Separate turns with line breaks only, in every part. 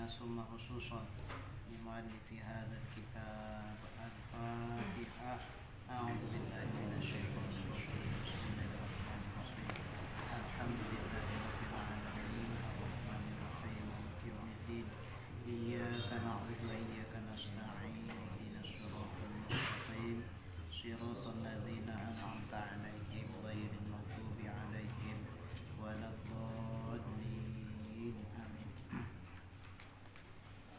ثم خصوصا لمؤلف هذا الكتاب. الفاتحة. أعوذ بالله من الشيطان الرجيم. بسم الله الرحمن الرحيم. الحمد لله رب العالمين الرحمن الرحيم مالك يوم الدين. إياك نعبد وإياك نستعين اهدنا الصراط المستقيم صراط الذين أنعمت عليهم غير المغضوب عليهم ولا الضالين. آمين.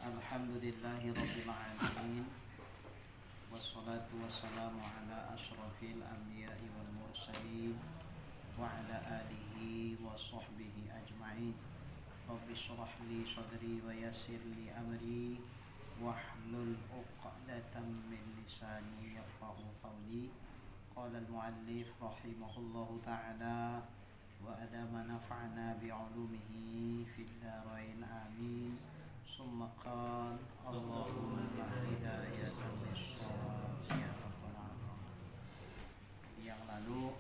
الحمد لله رب العالمين والصلاة والسلام على أشرف الأنبياء والمرسلين وعلى آله وصحبه أجمعين. رب اشرح لي صدري ويسر لي أمري واحلل عقدة من لساني يفقهوا قولي. قال المؤلف رحمه الله تعالى وأدام نفعنا بعلومه في الدارين آمين. ثم قال اللهم هداية للصواب يا رب العالمين. Yang lalu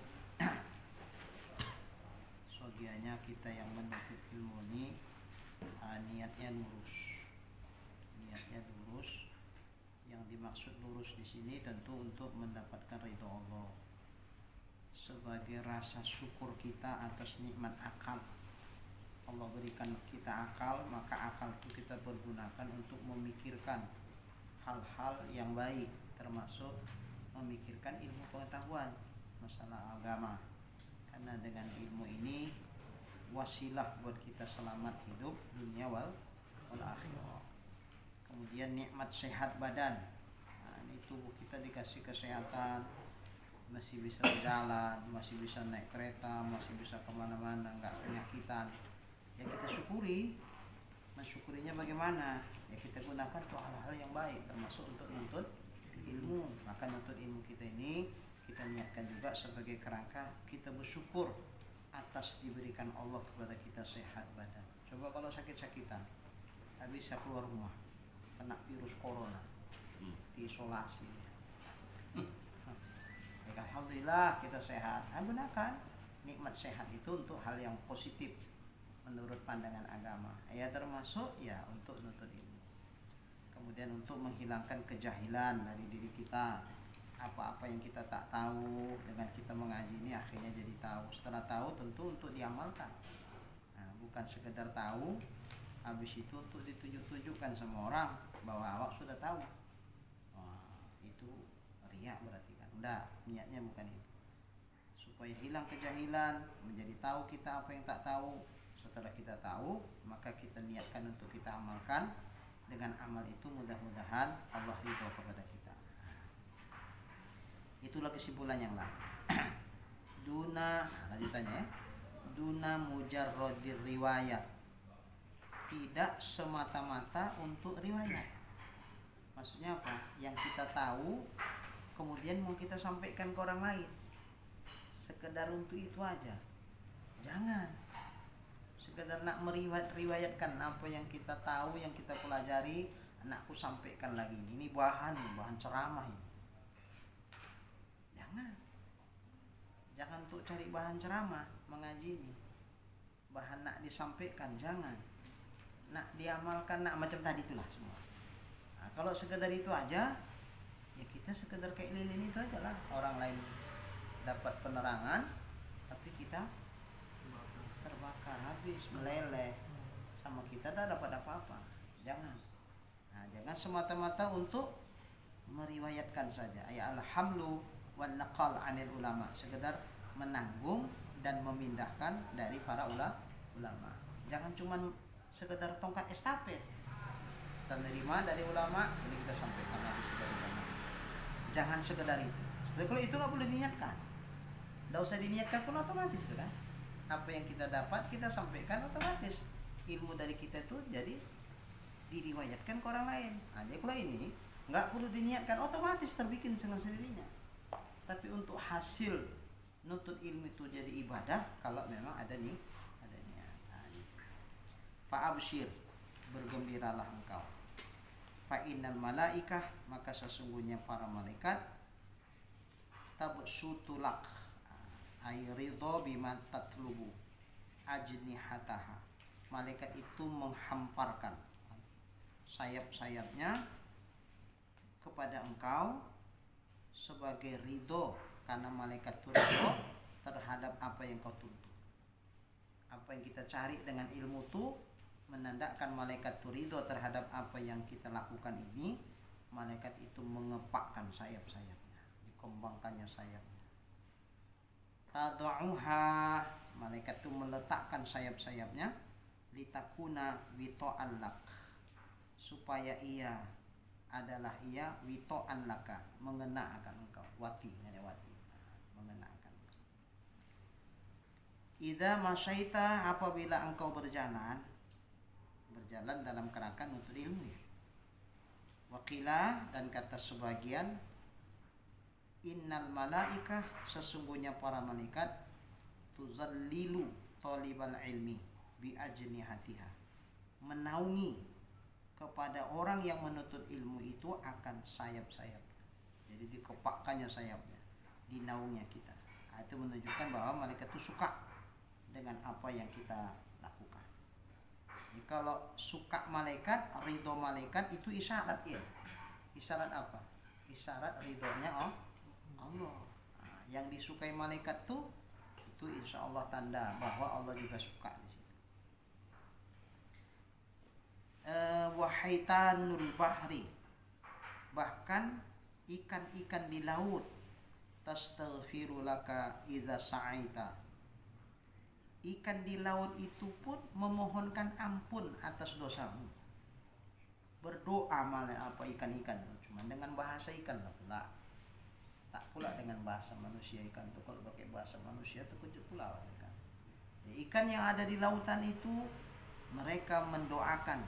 sogianya kita yang menuntut ilmu ini niatnya lurus. Yang dimaksud lurus di sini tentu untuk mendapatkan ridho Allah. Sebagai rasa syukur kita atas nikmat akal. Allah berikan kita akal, maka akal itu kita pergunakan untuk memikirkan hal-hal yang baik, termasuk memikirkan ilmu pengetahuan masalah agama. Karena dengan ilmu ini wasilah buat kita selamat hidup dunia wal akhirah. Kemudian nikmat sehat badan. Ini tubuh kita dikasih kesehatan, masih bisa berjalan, masih bisa naik kereta, masih bisa kemana-mana, nggak penyakitan. Ya kita syukuri. Mensyukurinya bagaimana? Ya kita gunakan tuh hal-hal yang baik, termasuk untuk menuntut ilmu. Maka menuntut ilmu kita ini kita niatkan juga sebagai kerangka kita bersyukur atas diberikan Allah kepada kita sehat badan. Coba kalau sakit-sakitan, tak bisa keluar rumah, kena virus corona, diisolasi. Alhamdulillah kita sehat. Gunakan nikmat sehat itu untuk hal yang positif menurut pandangan agama. Ya termasuk ya untuk menuntut ilmu. Kemudian untuk menghilangkan kejahilan dari diri kita. Apa-apa yang kita tak tahu, dengan kita mengaji ini akhirnya jadi tahu. Setelah tahu tentu untuk diamalkan. Bukan sekedar tahu, habis itu untuk ditunjuk-tunjukkan sama orang bahwa awak sudah tahu. Itu riya berarti kan. Enggak, niatnya bukan itu. Supaya hilang kejahilan, menjadi tahu kita apa yang tak tahu. Setelah kita tahu, maka kita niatkan untuk kita amalkan. Dengan amal itu mudah-mudahan Allah ridho kepada kita. Itulah kesimpulan yang lain. Lanjutannya ya. Duna mujarradir riwayat. Tidak semata-mata untuk riwayat. Maksudnya apa? Yang kita tahu kemudian mau kita sampaikan ke orang lain. Sekedar untuk itu aja. Jangan. Sekedar nak meriwayatkan apa yang kita tahu, yang kita pelajari, anakku sampaikan lagi. Ini bahan ceramah ini. Jangan untuk cari bahan ceramah mengaji ini. Bahan nak disampaikan, jangan. Nak diamalkan, nak macam tadi itulah semua. Kalau sekedar itu aja, ya kita sekedar kayak lilin itu aja lah. Orang lain dapat penerangan, tapi kita terbakar habis, meleleh. Sama kita tak dapat apa-apa. Jangan. Jangan semata-mata untuk meriwayatkan saja. Ya alhamlu wan naqal anil ulama, sekedar menanggung dan memindahkan dari para ulama. Jangan cuma sekedar tongkat estafet. Kita nerima dari ulama, ini kita sampaikan lagi kepada ulama. Jangan sekedar itu. Jadi kalau itu nggak boleh diniatkan. Nggak usah diniatkan pun otomatis itu kan. Apa yang kita dapat kita sampaikan otomatis. Ilmu dari kita itu jadi diriwayatkan ke orang lain. Jadi kalau ini nggak perlu diniatkan, otomatis terbikin dengan sendirinya. Tapi untuk hasil nuntut ilmu itu jadi ibadah kalau memang ada niat. Fa'abshir, bergembiralah engkau. Fa'innal malaikah, maka sesungguhnya para malaikat tabsutulak ay ridho bima tatlubu ajnihataha. Malaikat itu menghamparkan sayap-sayapnya kepada engkau sebagai ridho, karena malaikat itu ridho terhadap apa yang kau tuntut. Apa yang kita cari dengan ilmu itu menandakan malaikat itu ridho terhadap apa yang kita lakukan ini. Malaikat itu mengepakkan sayap-sayapnya, dikembangkannya sayapnya. Tad'uha, malaikat itu meletakkan sayap-sayapnya, litakuna wito'an lak, supaya ia adalah wito'an laka, mengena akan engkau. Wati, mengena akan engkau. Idza masyaita, apabila engkau berjalan dalam kerangka nuntut ilmu. Waqilah, dan kata sebagian, innal malaikah, sesungguhnya para malaikat, tuzallilu talibal ilmi bi ajnihatiha, menaungi kepada orang yang menuntut ilmu itu akan sayap-sayap. Jadi dikepakkannya sayapnya, dinaungnya kita. Nah, itu menunjukkan bahwa malaikat itu suka dengan apa yang kita lakukan. Jadi kalau suka malaikat, ridho malaikat, itu isyarat ya. Isyarat apa? Isyarat ridhonya Allah. Nah, yang disukai malaikat tuh itu insya Allah tanda bahwa Allah juga suka di situ. Wahaitanul bahri, bahkan ikan-ikan di laut, tastaghfiru laka idza sa'aita, ikan di laut itu pun memohonkan ampun atas dosamu. Berdoa malah apa ikan-ikan, cuma dengan bahasa ikan lah. Tak pula dengan bahasa manusia. Ikan itu kalau pakai bahasa manusia terkejut pula ikan. Ya, ikan yang ada di lautan itu mereka mendoakan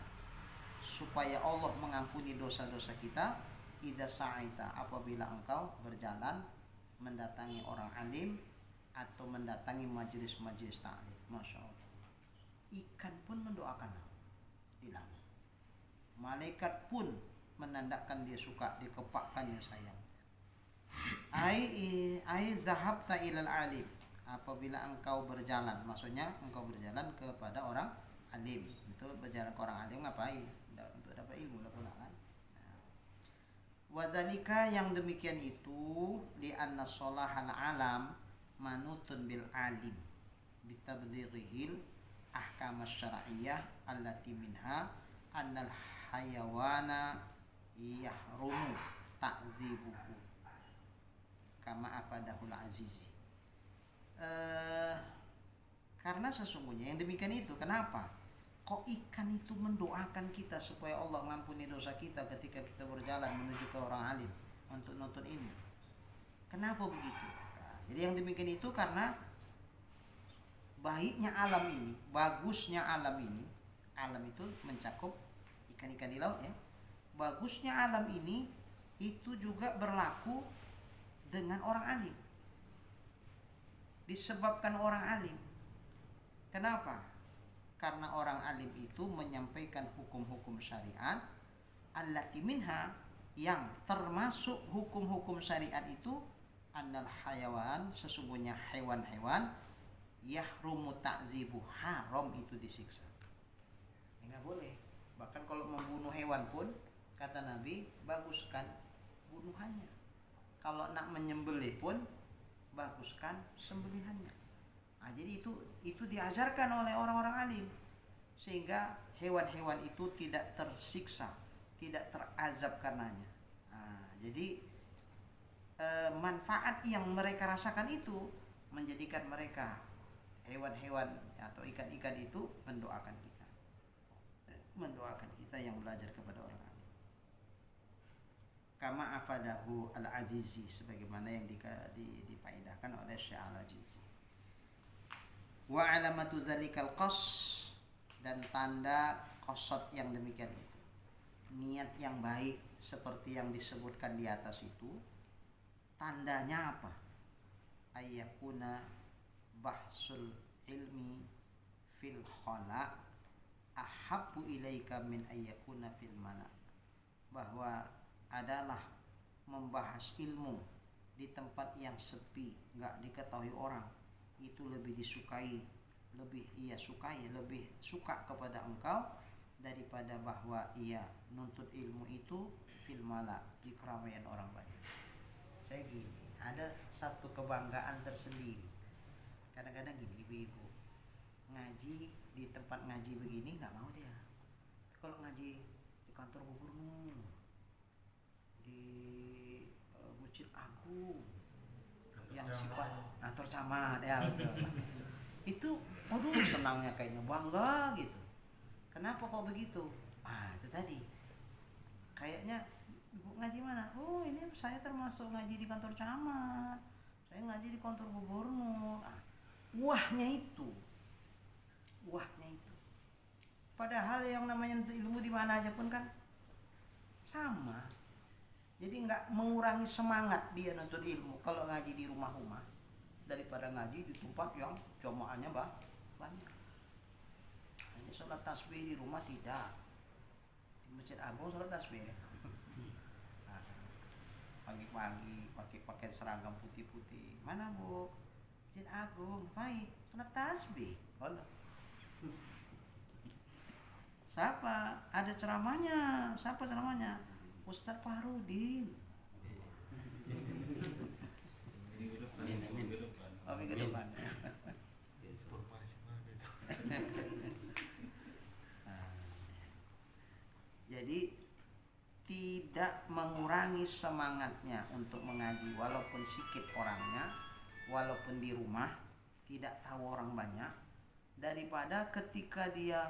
supaya Allah mengampuni dosa-dosa kita. Idza sa'aita, apabila engkau berjalan mendatangi orang alim atau mendatangi majelis-majelis ta'lim. Masya Allah, ikan pun mendoakan di laut. Malaikat pun menandakan dia suka, dikepakkannya sayang. Ai zahabta ilal alim, apabila engkau berjalan, maksudnya engkau berjalan kepada orang alim. Itu berjalan ke orang alim ngapain? Untuk dapat ilmu lah pula kan. Wadzalika, yang demikian itu, li anna sholahal alam manutun bil alim bitablighrihil ahkam syar'iyyah allati minha annal hayawana yahrumu ta'dzibuhu kama afadahul azizi. Karena sesungguhnya yang demikian itu, kenapa? Kok ikan itu mendoakan kita supaya Allah mengampuni dosa kita ketika kita berjalan menuju ke orang alim untuk nuntut ilmu. Kenapa begitu? Nah, jadi yang demikian itu karena baiknya alam ini, bagusnya alam ini. Alam itu mencakup ikan-ikan di laut ya. Bagusnya alam ini itu juga berlaku dengan orang alim. Disebabkan orang alim. Kenapa? Karena orang alim itu menyampaikan hukum-hukum syariat, allati minha, yang termasuk hukum-hukum syariat itu, annal hayawan, sesungguhnya hewan-hewan, yahrumu ta'zibu, haram itu disiksa. Enggak boleh. Bahkan kalau membunuh hewan pun, kata Nabi, baguskan bunuhannya. Kalau nak menyembelih pun, baguskan sembelihannya. Nah, jadi itu diajarkan oleh orang-orang alim, sehingga hewan-hewan itu tidak tersiksa, tidak terazab karenanya. Nah, jadi manfaat yang mereka rasakan itu menjadikan mereka, hewan-hewan atau ikan-ikan itu, mendoakan kita yang belajar kepada orang alim. Kama afadahu al-azizi, sebagaimana yang difaedahkan oleh Syekh al-Azizi. Wa alamatu zalikal qas, dan tanda qasad yang demikian itu, niat yang baik seperti yang disebutkan di atas itu, tandanya apa? Ayyakuna bahsul ilmi fil khala ahabbu ilaika min ayyakuna fil mala, bahwa adalah membahas ilmu di tempat yang sepi, enggak diketahui orang, itu lebih disukai, lebih suka kepada engkau daripada bahwa ia nuntut ilmu itu fil mala, di keramaian orang banyak. Saya gini, ada satu kebanggaan tersendiri. Kadang-kadang gini, ibu-ibu ngaji di tempat ngaji begini nggak mau dia. Kalau ngaji di kantor gubernur, di masjid agung, yang sifat kantor camat ya betul. Itu aduh senangnya kayaknya bangga gitu. Kenapa kok begitu? Itu tadi kayaknya ibu ngaji mana? Oh ini saya termasuk ngaji di kantor camat, saya ngaji di kantor gubernur. Wahnya itu padahal yang namanya ilmu di mana aja pun kan sama. Jadi nggak mengurangi semangat dia nuntut ilmu kalau ngaji di rumah-rumah daripada ngaji di tempat yang jamaahnya banyak. Hanya sholat tasbih di rumah tidak, di masjid agung sholat tasbih. Pagi-pagi pakai pakaian seragam putih-putih, mana bu? Masjid agung, baik sholat tasbih. Siapa? Ada ceramahnya. Siapa ceramahnya? Ustadz Fahrudin. Minggu depan. Jadi tidak mengurangi semangatnya untuk mengaji walaupun sedikit orangnya, walaupun di rumah tidak tahu orang banyak, daripada ketika dia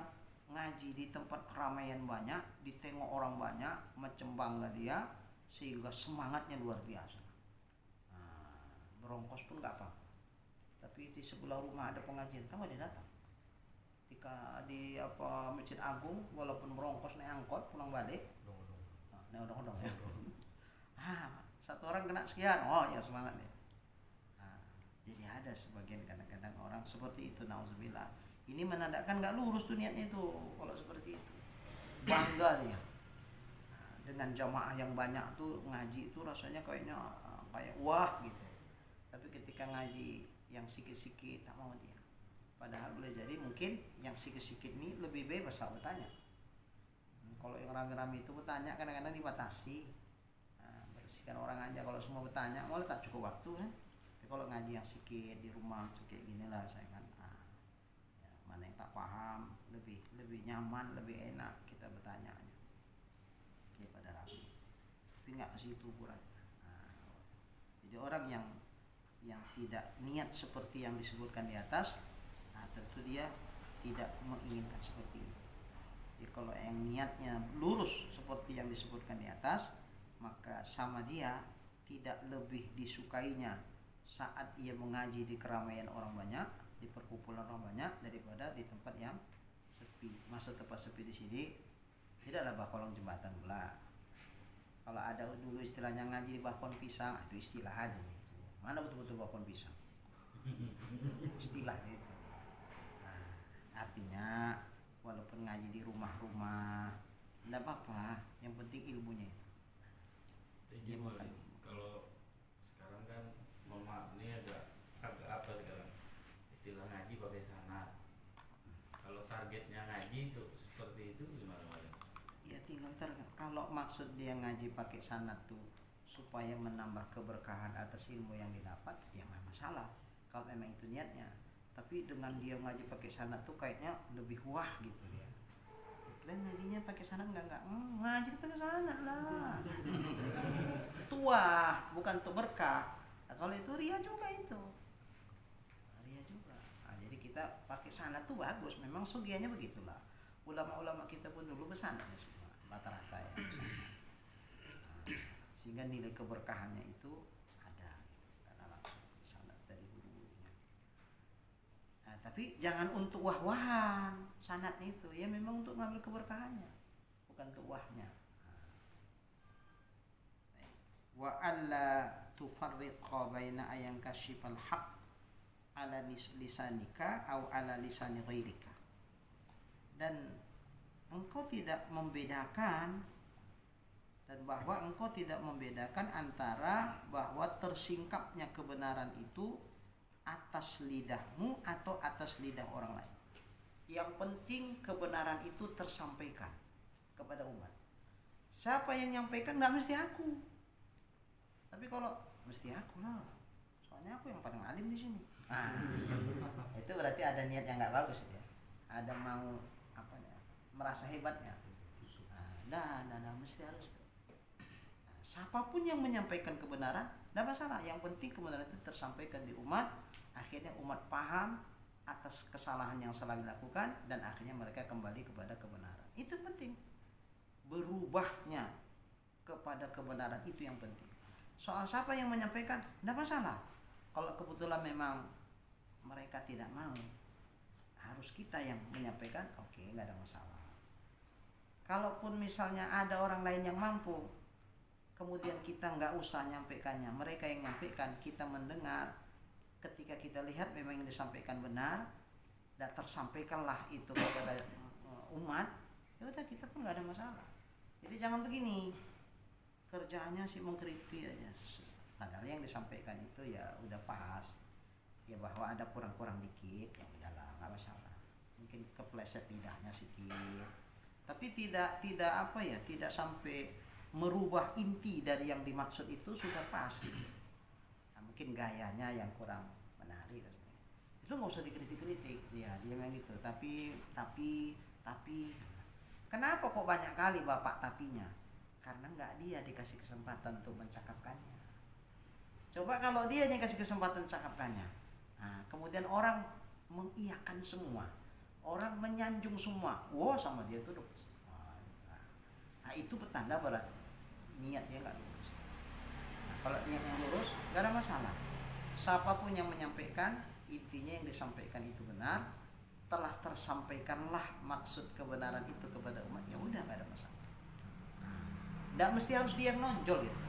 ngaji di tempat keramaian banyak, ditengok orang banyak, macam bangga dia, sehingga semangatnya luar biasa. Berongkos pun gak apa-apa. Tapi di sebelah rumah ada pengajian, kamu dia datang. Di Masjid Agung, walaupun berongkos naik angkot pulang balik, naik odong-odong ya. Satu orang kena sekian, oh ya semangat deh. Jadi ada sebagian kadang-kadang orang seperti itu, nauzubillah. Ini menandakan gak lurus tuh niatnya itu. Kalau seperti itu bangga dia dengan jamaah yang banyak tuh, ngaji itu rasanya kayaknya kayak wah gitu. Tapi ketika ngaji yang sikit-sikit tak mau dia. Padahal boleh jadi mungkin yang sikit-sikit ini lebih bebas bertanya. Kalau yang rame-rame itu bertanya kadang-kadang dibatasi. Bersihkan orang aja, kalau semua bertanya malah tak cukup waktu kan. Tapi kalau ngaji yang sikit di rumah kayak gini lah saya kan. Mana yang tak paham lebih nyaman, lebih enak kita bertanya daripada rapi. Tapi nggak ke situ ukurannya. Jadi orang yang tidak niat seperti yang disebutkan di atas, tentu dia tidak menginginkan seperti itu. Jadi kalau yang niatnya lurus seperti yang disebutkan di atas, maka sama dia tidak lebih disukainya saat ia mengaji di keramaian orang banyak, di perkumpulan orang banyak, daripada di tempat yang sepi. Maksud tempat sepi di sini tidaklah bawah kolong jembatan pula. Kalau ada dulu istilahnya ngaji di bawah pohon pisang, itu istilah aja gitu. Mana betul-betul bawah pohon pisang? Istilahnya itu. Artinya walaupun ngaji di rumah-rumah tidak apa-apa, yang penting ilmunya.
Dia bukan. Kalau sekarang kan mohon maaf ini agak apa sekarang? Istilah ngaji pakai sanad. Kalau targetnya ngaji itu seperti itu gimana?
Ya tinggal kalau maksud dia ngaji pakai sanad tuh supaya menambah keberkahan atas ilmu yang didapat, ya nggak masalah kalau memang itu niatnya. Tapi dengan dia ngaji pakai sanad tuh kayaknya lebih wah gitu dia. Kalian ngajinya pakai sanad enggak? Ngaji pakai sanad lah. Tua, bukan untuk berkah. Kalau itu ria juga itu. Ria juga. Jadi kita pakai sanad tuh bagus. Memang sugiannya begitulah. Ulama-ulama kita pun dulu bersanad semua, rata-rata ya. Sehingga nilai keberkahannya itu ada karena langsung sanad dari guru-gurunya. Tapi jangan untuk wah-wahan sanad itu, ya memang untuk ngambil keberkahannya, bukan untuk wahnya. Wa alla tufarriqa baina ayyan kashifal haqq ala lisanika au ala lisani ghairika. Dan engkau tidak membedakan, dan bahwa engkau tidak membedakan antara bahwa tersingkapnya kebenaran itu atas lidahmu atau atas lidah orang lain. Yang penting kebenaran itu tersampaikan kepada umat. Siapa yang nyampaikan nggak mesti aku. Tapi kalau mesti aku lah. Soalnya aku yang paling alim di sini. Itu berarti ada niat yang nggak bagus ya. Ada mau merasa hebatnya. Nah, mesti harus. Siapapun yang menyampaikan kebenaran, tidak masalah. Yang penting kebenaran itu tersampaikan di umat. Akhirnya umat paham atas kesalahan yang salah dilakukan dan akhirnya mereka kembali kepada kebenaran. Itu penting. Berubahnya kepada kebenaran itu yang penting. Soal siapa yang menyampaikan, tidak masalah. Kalau kebetulan memang mereka tidak mau, harus kita yang menyampaikan, oke, nggak ada masalah. Kalaupun misalnya ada orang lain yang mampu, kemudian kita nggak usah nyampaikannya, mereka yang nyampaikan, kita mendengar. Ketika kita lihat memang yang disampaikan benar, dan tersampaikanlah itu kepada umat, ya udah kita pun nggak ada masalah. Jadi jangan begini, kerjaannya sih mengkritik aja. Padahal yang disampaikan itu ya udah pas, ya bahwa ada kurang-kurang dikit, ya udahlah nggak masalah. Mungkin kepleset lidahnya sedikit, tapi tidak sampai merubah inti dari yang dimaksud itu sudah pas gitu. Nah, mungkin gayanya yang kurang menarik dan sebagainya. Itu nggak usah dikritik-kritik, ya dia memang gitu. Tapi kenapa kok banyak kali bapak tapinya? Karena nggak dia dikasih kesempatan untuk mencakapkannya. Coba kalau dia yang kasih kesempatan mencakapkannya, nah, kemudian orang mengiyakan semua, orang menyanjung semua, sama dia tuh. Nah, itu petanda pada niat dia nggak lurus. Nah, kalau niat yang lurus nggak ada masalah. Siapapun yang menyampaikan, intinya yang disampaikan itu benar, telah tersampaikanlah maksud kebenaran itu kepada umat, ya udah nggak ada masalah. Nggak mesti harus dia yang nonjol gitu.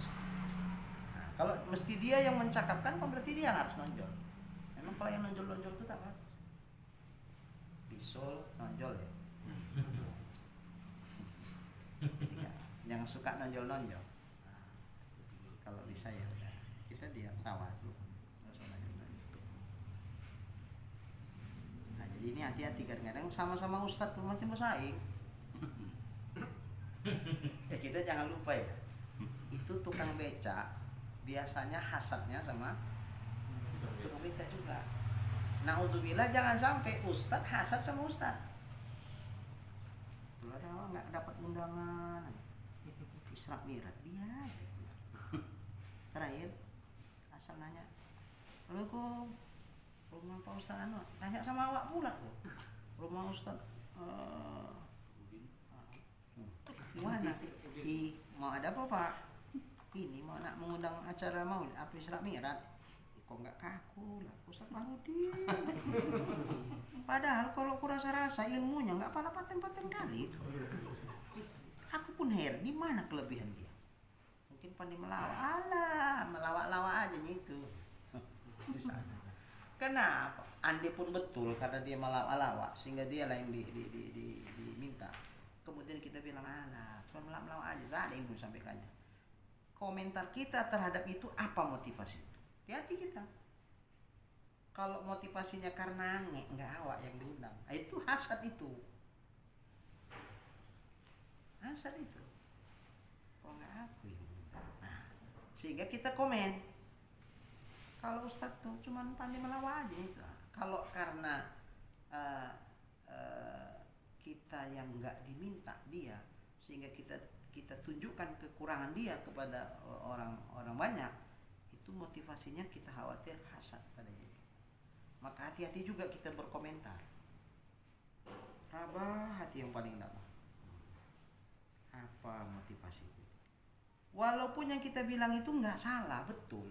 Nah, kalau mesti dia yang mencakapkan, berarti dia yang harus nonjol. Memang kalau yang nonjol itu tak apa. Bisul nonjol ya. Jangan suka nonjol-nonjol. Nah, kalau bisa ya kita diam tawadhu. Nah, jadi ini hati-hati, kadang-kadang sama-sama ustadz pun macam bersaing. Kita jangan lupa ya, itu tukang beca biasanya hasadnya sama tukang beca juga. Nauzubillah, jangan sampai ustadz hasad sama ustadz. Dulu ada orang nggak dapat undangan Isra Mi'raj, dia terakhir asal nanya, Assalamualaikum, rumah Pak Ustadz Anwar. Nanya sama awak pula tuh, rumah Ustadz gimana? Mau ada apa Pak? Ini mau nak mengundang acara maulid apa Isra Mi'raj. Kok nggak kaku lah, Ustaz Farudin. Padahal kalau kurasa-rasa ilmunya nggak pala paten-paten kali. Aku pun heran, di mana kelebihan dia? Mungkin pandai melawak, melawak-lawak aja gitu. Bisa. Kenapa? Andai pun betul karena dia melawak-lawak sehingga dia lah yang diminta. Kemudian kita bilang cuma melawak aja, gak ada ilmu sampaikannya. Komentar kita terhadap itu apa motivasi? Hati-hati kita. Kalau motivasinya karena nggak awak yang diundang, itu hasad itu. Hasad itu. Kok nggak aku yang diundang? Nah, sehingga kita komen. Kalau Ustadz tuh cuma pandai melawak aja itu. Kalau karena kita yang nggak diminta dia, sehingga kita tunjukkan kekurangan dia kepada orang banyak, itu motivasinya kita khawatir hasad pada dia. Maka hati-hati juga kita berkomentar. Rabah hati yang paling dalam. Apa motivasinya? Walaupun yang kita bilang itu nggak salah, betul.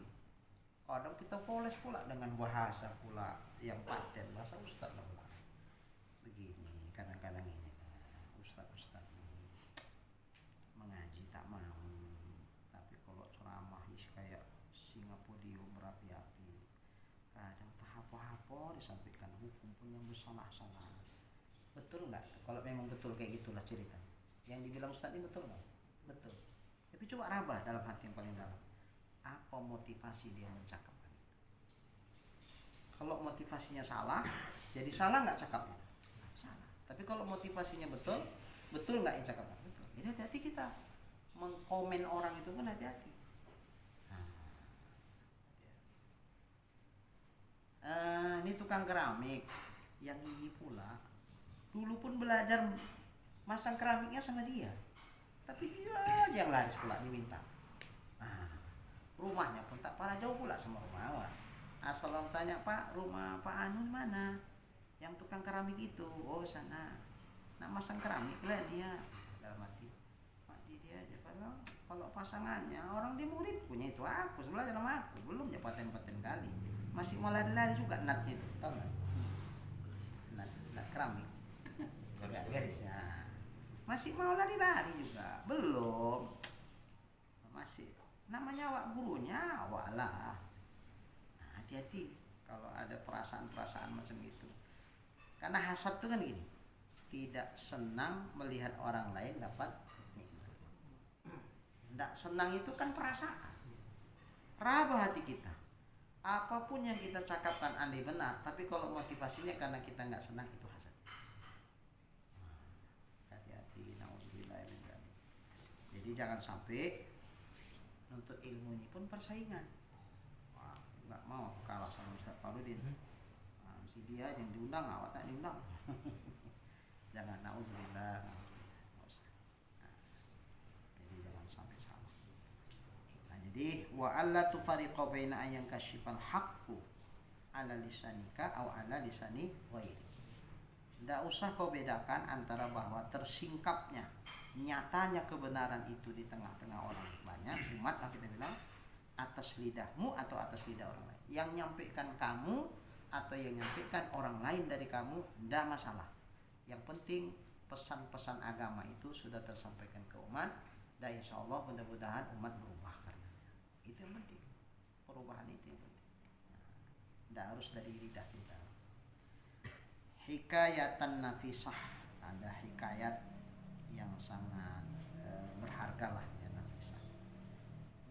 Kadang kita poles pula dengan bahasa pula yang paten, bahasa ustaz lah. Begini, kadang-kadang ini ustaz nih mengaji tak mau, tapi kalau ceramah kayak Singapodium berapi-api, kadang tak apa-apa disampaikan hukum pun yang bersalah-salah. Betul nggak? Kalau memang betul kayak gitulah cerita yang dibilang ustaz ini, betul nggak? Betul. Tapi coba rabah dalam hati yang paling dalam. Apa motivasi dia mencakapkan itu? Kalau motivasinya salah, jadi salah nggak cakapnya? Salah. Tapi kalau motivasinya betul, betul nggak yang cakap? Betul. Jadi hati-hati kita mengkomen orang itu pun hati-hati. Ini tukang keramik yang ini pula dulu pun belajar masang keramiknya sama dia, tapi dia aja yang laris pula diminta. Rumahnya pun tak pernah jauh pula sama rumah awak. Asal orang tanya, Pak, rumah Pak Anun mana? Yang tukang keramik itu. Oh sana. Nak masang keramik lah dia. Dalam hati dia aja. Kalau pasangannya orang dia murid punya itu aku, belajar sama aku, belum ya paten-paten kali. Masih mau lari-lari juga natnya itu, tahu nggak? Nat keramik. Garisnya. Masih mau lari-lari juga, belum. Masih. Namanya awak gurunya, awak lah. Hati-hati kalau ada perasaan-perasaan macam itu. Karena hasad itu kan gini, tidak senang melihat orang lain dapat nikmat. Tidak senang itu kan perasaan. Raba hati kita. Apapun yang kita cakapkan andai benar, tapi kalau motivasinya karena kita nggak senang, itu hasad. Hati-hati, na'udzubillah. Jadi jangan sampai nuntut ilmu ini pun persaingan. Wah, nggak mau kalah sama Ustaz Farudin. Si dia yang diundang, awak tak diundang. Jangan, na'udzubillah. Jadi jangan sampai salah. Jadi wa alla tufariqa baina ayyan kasyifal haqqu ala lisanika aw ala lisani ghairi. Tidak usah kau bedakan antara bahwa tersingkapnya nyatanya kebenaran itu di tengah-tengah orang banyak umat lah kita bilang, atas lidahmu atau atas lidah orang lain. Yang nyampaikan kamu atau yang nyampaikan orang lain dari kamu, tidak masalah. Yang penting pesan-pesan agama itu sudah tersampaikan ke umat, dan insya Allah mudah-mudahan umat berubah. Itu yang penting, perubahan itu yang penting. Tidak harus dari lidah kita. Hikayatan nafisah, ada hikayat yang sangat berharga lah ya, nafisah.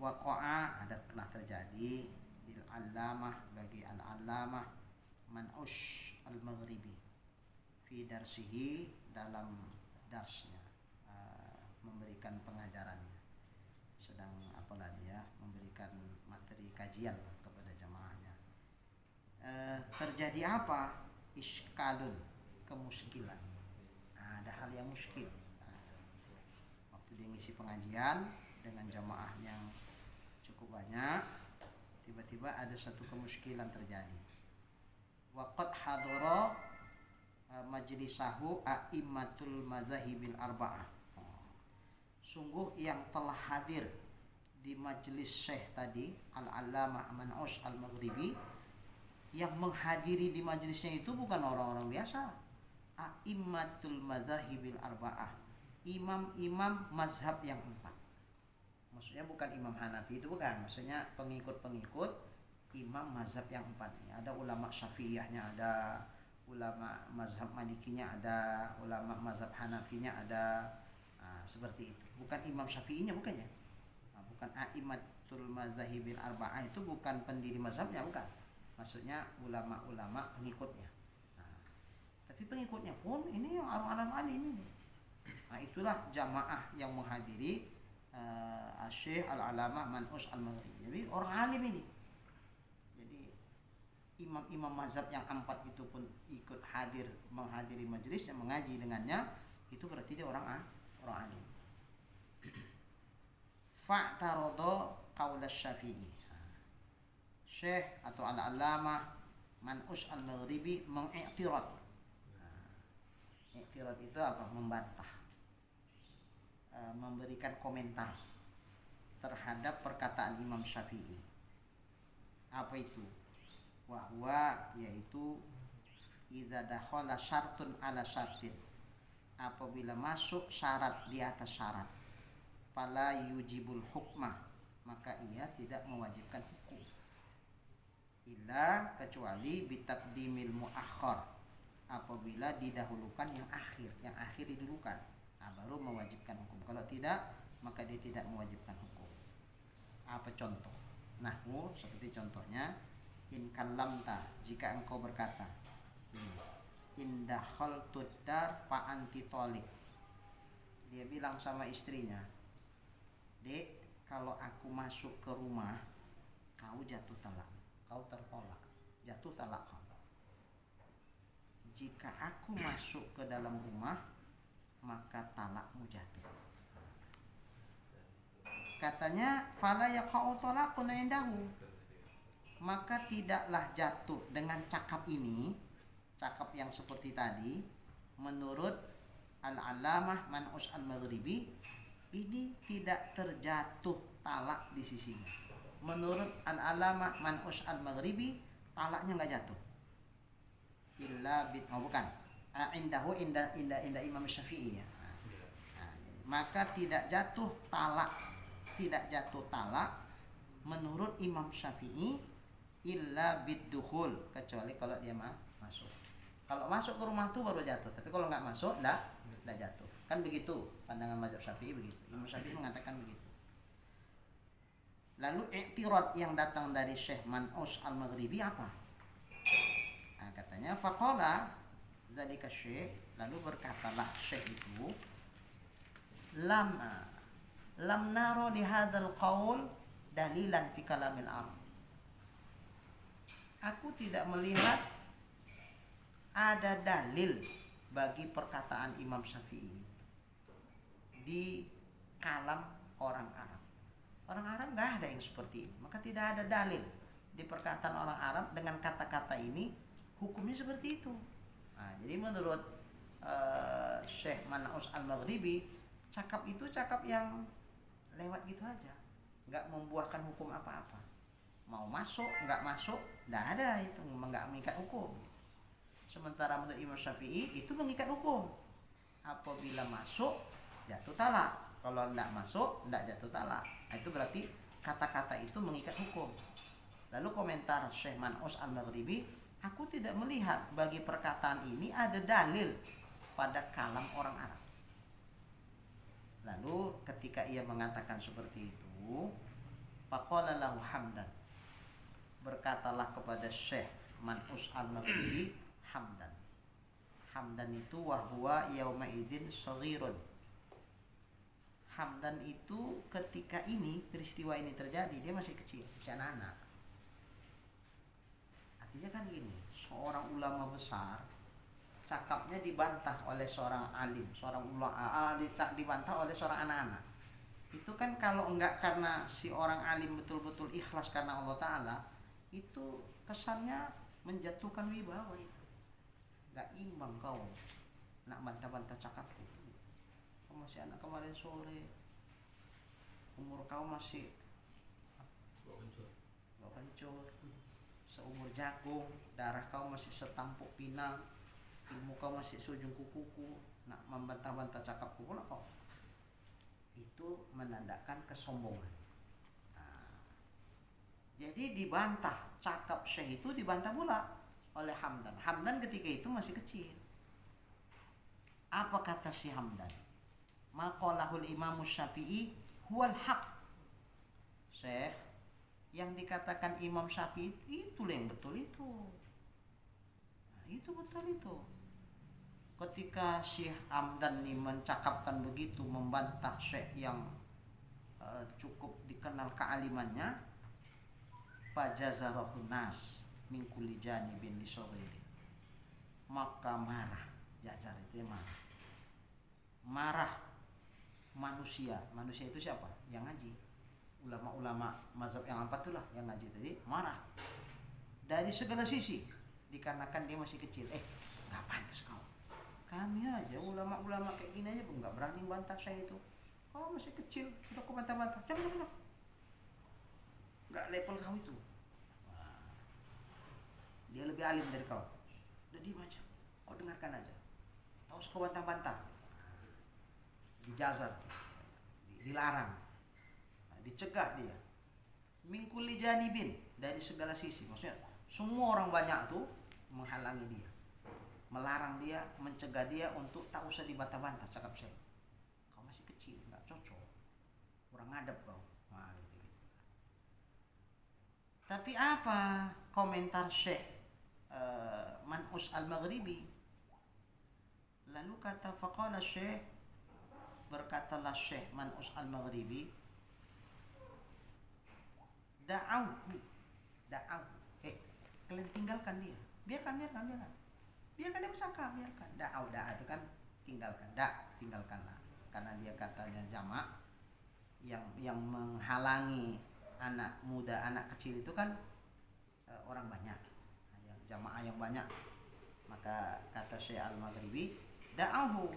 Waqa'a, ada pernah terjadi lil allamah, bagi al-allamah Man'ush al-Maghribi fi darsihi, dalam darsnya, memberikan pengajarannya, sedang apalah dia memberikan materi kajian kepada jamaahnya. Terjadi apa? Iskalun, kemuskilan. Ada hal yang muskil. Waktu dia ngisi pengajian dengan jamaah yang cukup banyak, tiba-tiba ada satu kemuskilan terjadi. Waqad hadara majlisahu a'immatul mazahibil arba'ah. Sungguh yang telah hadir di majlis Syekh tadi, Al-Allamah Man'ush al-Maghribi, yang menghadiri di majlisnya itu bukan orang-orang biasa. A'immatul mazahibil arba'ah, imam-imam mazhab yang 4. Maksudnya bukan imam Hanafi, itu bukan. Maksudnya pengikut-pengikut imam mazhab yang 4 ini. Ada ulama Syafi'iyahnya, ada ulama mazhab Malikinya, ada ulama mazhab Hanafinya, ada. Seperti itu. Bukan imam Syafi'inya, bukannya. Bukan a'immatul mazahibil arba'ah, itu bukan pendiri mazhabnya, bukan. Maksudnya ulama-ulama pengikutnya. Tapi pengikutnya pun ini yang alim alim ini. Itulah jamaah yang menghadiri Syekh Al-Allamah Man'ush al-Maghribi. Jadi orang alim ini. Jadi imam-imam mazhab yang 4 itu pun ikut hadir, menghadiri majelis yang mengaji dengannya. Itu berarti dia orang alim. Fa'tarada qaula Syafi'i. Syekh atau Al-Allamah Man'ush al-Maghribi mengiktirad. Iktirad itu apa? Membantah, memberikan komentar terhadap perkataan Imam Syafi'i. Apa itu? Wahwa, yaitu idza dakhala syartun ala syartin, apabila masuk syarat di atas syarat, fala yujibul hukmah, maka ia tidak mewajibkan hukum. Illa, kecuali bitaqdimil muakhkhar, apabila didahulukan yang akhir didulukan, baru mewajibkan hukum. Kalau tidak, maka dia tidak mewajibkan hukum. Apa contoh? Nahwu, seperti contohnya, in kallamta, jika engkau berkata. indah khaltud dar fa anti tolik. Dia bilang sama istrinya, Dek, kalau aku masuk ke rumah, kau jatuh talak, kau tertolak, jatuh talak kau. Jika aku masuk ke dalam rumah, maka talakmu jatuh. Katanya, fala yaqa'u talaqun indahu. Maka tidaklah jatuh dengan cakap ini, cakap yang seperti tadi, menurut Al-Allamah Man'us Al-Maghribi, ini tidak terjatuh talak di sisinya. Menurut Al-Allamah Man'us Al-Maghribi, talaknya nggak jatuh. Illa bid, oh bukan, indahu inda Imam Syafi'i ya. Maka tidak jatuh talak menurut Imam Syafi'i illa biddukhul, kecuali kalau dia masuk. Kalau masuk ke rumah tuh baru jatuh, tapi kalau nggak masuk enggak jatuh. Kan begitu pandangan mazhab Syafi'i begitu. Imam Syafi'i mengatakan begitu. Lalu i'tirad yang datang dari Syekh Man'us Al-Maghribi apa? Nah, katanya faqala zalika Syekh, lalu berkatalah Syekh itu, lam naro li hadzal qaul dalilan fi kalamil Arab. Aku tidak melihat ada dalil bagi perkataan Imam Syafi'i di kalam orang Arab. Orang Arab nggak ada yang seperti ini, maka tidak ada dalil di perkataan orang Arab dengan kata-kata ini hukumnya seperti itu. Nah, jadi menurut Syekh Man'us Al-Maghribi, cakap itu cakap yang lewat gitu aja, nggak membuahkan hukum apa-apa. Mau masuk, nggak masuk, nggak ada itu, nggak mengikat hukum. Sementara menurut Imam Syafi'i itu mengikat hukum. Apabila masuk, jatuh talak. Kalau nggak masuk, nggak jatuh talak. Itu berarti kata-kata itu mengikat hukum. Lalu komentar Syekh Man'us Al-Maghribi, aku tidak melihat bagi perkataan ini ada dalil pada kalam orang Arab. Lalu ketika ia mengatakan seperti itu, faqala lahu hamdan, berkatalah kepada Syekh Man'us Al-Maghribi hamdan. Hamdan itu wahwa yauma idzin shaghirun. Hamdan itu ketika ini peristiwa ini terjadi dia masih kecil, masih anak-anak. Artinya kan gini, seorang ulama besar cakapnya dibantah oleh seorang alim, seorang ulama dibantah oleh seorang anak-anak. Itu kan kalau enggak karena si orang alim betul-betul ikhlas karena Allah Ta'ala, itu kesannya menjatuhkan wibawa itu. Enggak imbang kau nak bantah-bantah cakapku. Kau masih anak kemarin sore, umur kau masih gak kencur, seumur jagung, darah kau masih setampuk pinang, ilmu kau masih seujung kukuku, nak membantah-bantah cakapku pula kau. Itu menandakan kesombongan. Nah, jadi dibantah cakap Syekh itu, dibantah pula oleh Hamdan. Hamdan ketika itu masih kecil. Apa kata si Hamdan? Maqalahul Imam Syafi'i huwal haq. Syekh, yang dikatakan Imam Syafi'i itu yang betul itu. Nah, itu betul itu. Ketika Syekh Hamdan ini mencakapkan begitu, membantah Syekh yang cukup dikenal kealimannya, fajazarahun nas min kulli janibin li shaghiri. Maka marah, jajar itu marah. Marah manusia itu siapa? Yang ngaji. Ulama-ulama mazhab yang apa itulah yang ngaji tadi marah dari segala sisi, dikarenakan dia masih kecil. Nggak pantas kau. Kami aja ulama-ulama kayak gini aja nggak berani bantah saya itu. Kau masih kecil, udah kau bantah-bantah. Jangan. Nggak level kau itu. Nah, dia lebih alim dari kau. Udah diam aja. Kau dengarkan aja. Tahu kau bantah-bantah. Dijazar, dilarang, dicegah dia. Min kulli janibin, dari segala sisi. Maksudnya semua orang banyak tuh menghalangi dia, melarang dia, mencegah dia untuk tak usah dibantah-bantah cakap saya. Kau masih kecil, nggak cocok, kurang adab kau. Nah, gitu. Tapi apa komentar Syekh Man'us Al-Maghribi? Lalu kata faqala Syekh, berkatalah Syekh Man'us al-Maghribi, da'auhu, kalian tinggalkan dia, biarkan dia bercakap, biarkan. Da'a itu kan tinggalkan, tinggalkanlah, karena dia katanya jamak yang menghalangi anak muda, anak kecil itu kan orang banyak, yang jamaah yang banyak. Maka kata Syekh al-Maghribi, da'auhu,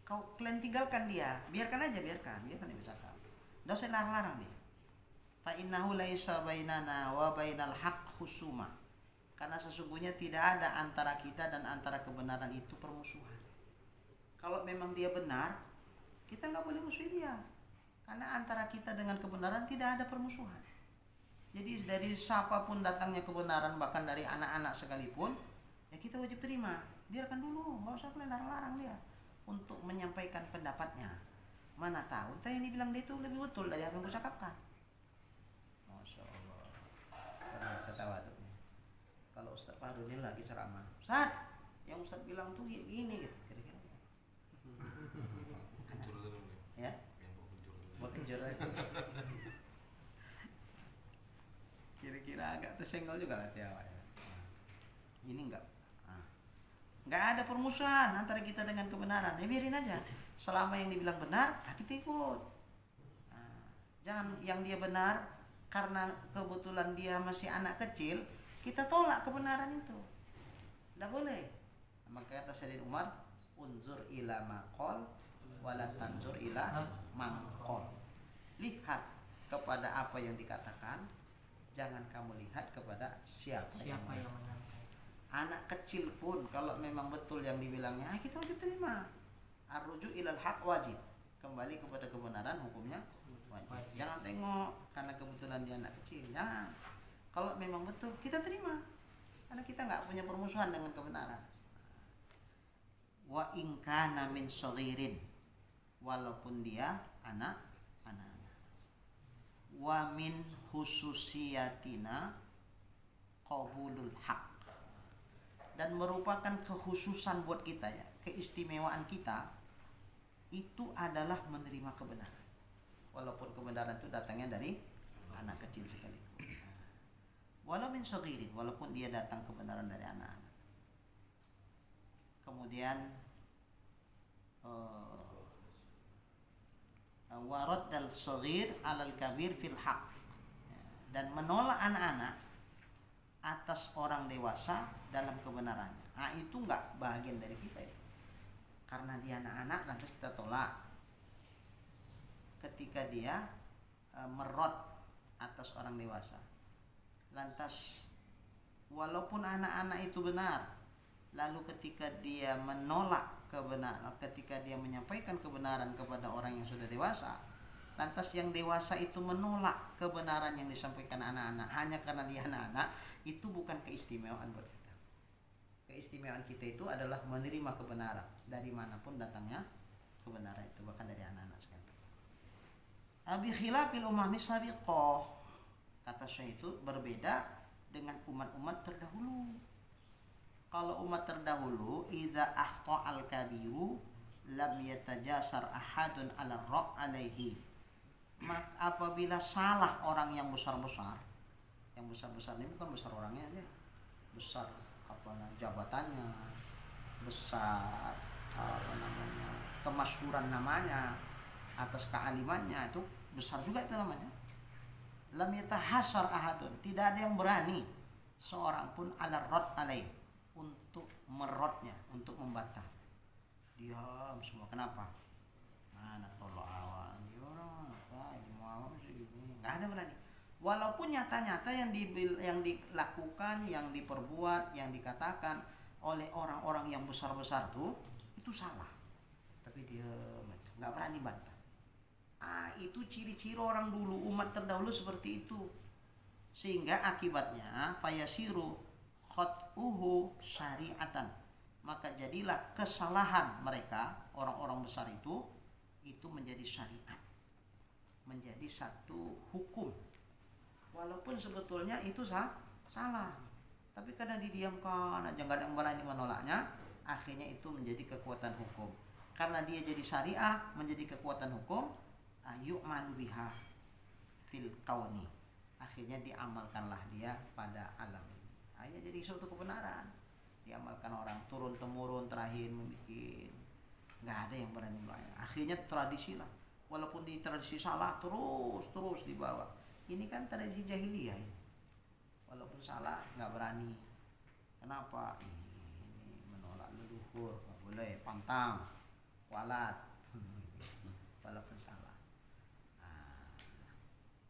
kalian tinggalkan dia, biarkan dia bercakap, enggak usah larang-larang dia. Fa innahu laisa bainana wa bainal haqq husuma, karena sesungguhnya tidak ada antara kita dan antara kebenaran itu permusuhan. Kalau memang dia benar, kita nggak boleh musuhi dia, karena antara kita dengan kebenaran tidak ada permusuhan. Jadi dari siapapun datangnya kebenaran, bahkan dari anak-anak sekalipun, ya kita wajib terima, biarkan dulu, nggak usah kalian larang-larang dia untuk menyampaikan pendapatnya. Mana tahu entah yang dibilang dia itu lebih betul dari apa yang gue cakapkan. Masya Allah, saya tahu tuh. Kalau Ustaz Fahru ini lagi ceramah, Ustaz, yang Ustaz bilang tuh gini gitu, kira-kira. Ya, buat kejar aja. Kira-kira agak tersenggol juga lah tiawa ya. Ini enggak ada permusuhan antara kita dengan kebenaran. Ya biarin aja. Selama yang dibilang benar, kita ikut. Jangan yang dia benar karena kebetulan dia masih anak kecil, kita tolak kebenaran itu. Tidak boleh. Maka kata Sayyidina Umar, unzur ila maqal wala tanzur ila maqal. Lihat kepada apa yang dikatakan, jangan kamu lihat kepada siapa yang menyampaikan. Anak kecil pun kalau memang betul yang dibilangnya, kita wajib terima. Ar-ruju' ilal haq wajib. Kembali kepada kebenaran hukumnya wajib. Jangan tengok karena kebetulan dia anak kecil. Jangan. Kalau memang betul kita terima, karena kita nggak punya permusuhan dengan kebenaran. Wa in kana min shaghirin, walaupun dia anak. Wa min hususiyatina qabulul haq, dan merupakan kekhususan buat kita ya, keistimewaan kita itu adalah menerima kebenaran, walaupun kebenaran itu datangnya dari anak kecil sekalipun. Walau min shaghirin, walaupun dia datang kebenaran dari anak-anak. Kemudian warad al-shaghir alal kabir fil haq, dan menolak anak-anak atas orang dewasa dalam kebenarannya. Itu enggak bagian dari kita ya. Karena dia anak-anak lantas kita tolak. Ketika dia merot atas orang dewasa, lantas walaupun anak-anak itu benar, lalu ketika dia menolak kebenaran, ketika dia menyampaikan kebenaran kepada orang yang sudah dewasa, lantas yang dewasa itu menolak kebenaran yang disampaikan anak-anak hanya karena dia anak-anak, itu bukan keistimewaan buat kita. Keistimewaan kita itu adalah menerima kebenaran dari manapun datangnya kebenaran itu, bahkan dari anak-anak sekalian. Abi khilafil umami sabiqah, kata Syekh, itu berbeda dengan umat-umat terdahulu. Kalau umat terdahulu, idza akhta al-kabiru lam yatajasar ahadun ala ra' alaihi. Maka apabila salah orang yang besar-besar, yang besar-besar ini bukan besar orangnya aja, besar jabatannya, besar kemasyhuran namanya, atas kealimannya, itu besar juga itu namanya. Lam yatahasar ahadun, tidak ada yang berani seorang pun ala ra' alaihi, untuk merotnya, untuk membantah. Diam semua. Kenapa? Mana tolong awan dia orang apa ini mau segini, nggak ada berani. Walaupun nyata-nyata yang dilakukan, yang diperbuat, yang dikatakan oleh orang-orang yang besar-besar tuh itu salah, tapi dia nggak berani bantah. Itu ciri-ciri orang dulu, umat terdahulu seperti itu, sehingga akibatnya fayasiru khot'uhu syari'atan, maka jadilah kesalahan mereka orang-orang besar itu menjadi syariat, menjadi satu hukum, walaupun sebetulnya itu salah, tapi karena didiamkan aja, nggak ada yang berani menolaknya, akhirnya itu menjadi kekuatan hukum. Karena dia jadi syariah, menjadi kekuatan hukum, yu'malu biha fil kauni, akhirnya diamalkanlah dia pada alam ini. Akhirnya jadi suatu kebenaran, diamalkan orang turun temurun, terakhir membuat, nggak ada yang berani melayang. Akhirnya tradisi lah, walaupun di tradisi salah terus dibawa. Ini kan tradisi jahiliyah ini. Walaupun salah nggak berani. Kenapa? Ini menolak leluhur, nggak boleh, pantang, walat, walaupun salah.